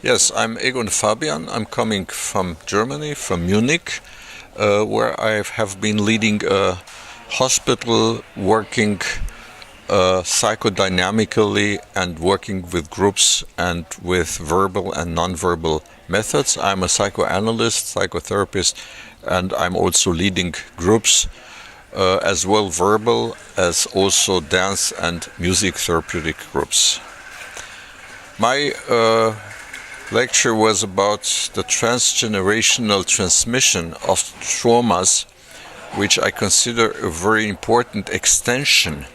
Yes, I'm Egon Fabian. I'm coming from Germany, from Munich, where I have been leading a hospital working psychodynamically and working with groups and with verbal and nonverbal methods. I'm a psychoanalyst, psychotherapist, and I'm also leading groups, as well verbal as also dance and music therapeutic groups. My lecture was about the transgenerational transmission of traumas, which I consider a very important extension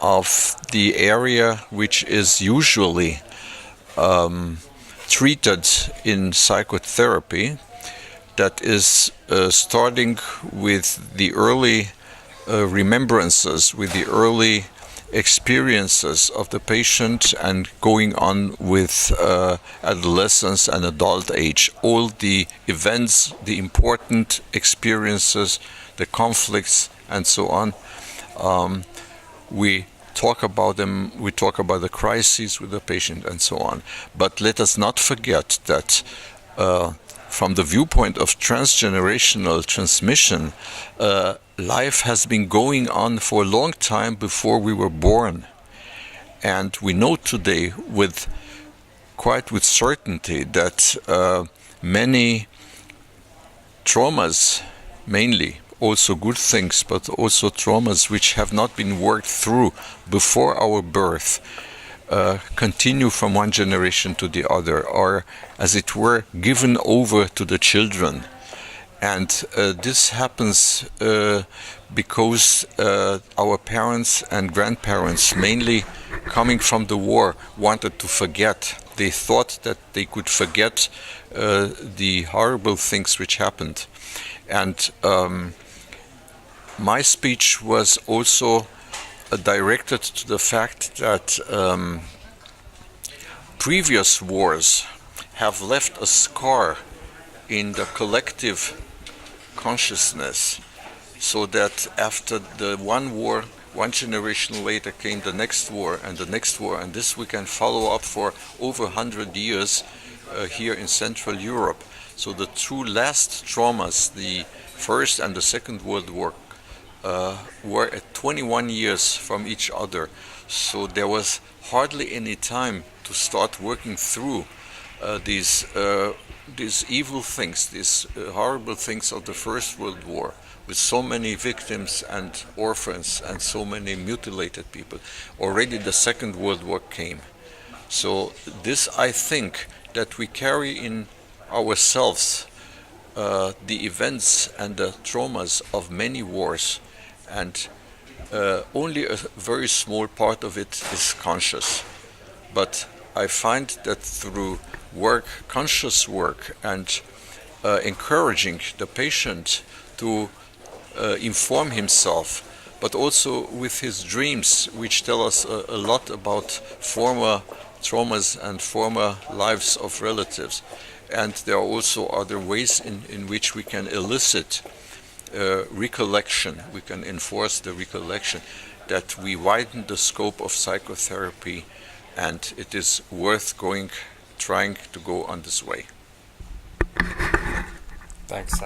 of the area which is usually treated in psychotherapy, that is starting with the early remembrances, with the early experiences of the patient and going on with adolescence and adult age. All the events, the important experiences, the conflicts, and so on. We talk about them, we talk about the crises with the patient and so on. But let us not forget that from the viewpoint of transgenerational transmission, life has been going on for a long time before we were born. And we know today with certainty that many traumas, mainly, also good things, but also traumas which have not been worked through before our birth, continue from one generation to the other, or as it were, given over to the children. And this happens because our parents and grandparents, mainly coming from the war, wanted to forget. They thought that they could forget the horrible things which happened. And my speech was also directed to the fact that previous wars have left a scar in the collective consciousness, so that after the one war, one generation later came the next war and the next war, and this we can follow up for over 100 years here in Central Europe. So the two last traumas, the First and the Second World War, were at 21 years from each other. So there was hardly any time to start working through these evil things, these horrible things of the First World War, with so many victims and orphans and so many mutilated people. Already the Second World War came. So this, I think, that we carry in ourselves the events and the traumas of many wars, and only a very small part of it is conscious. But I find that through work, conscious work, and encouraging the patient to inform himself, but also with his dreams, which tell us a lot about former traumas and former lives of relatives. And there are also other ways in which we can elicit recollection, we can enforce the recollection, that we widen the scope of psychotherapy, and it is worth trying to go on this way. Thanks, Sam.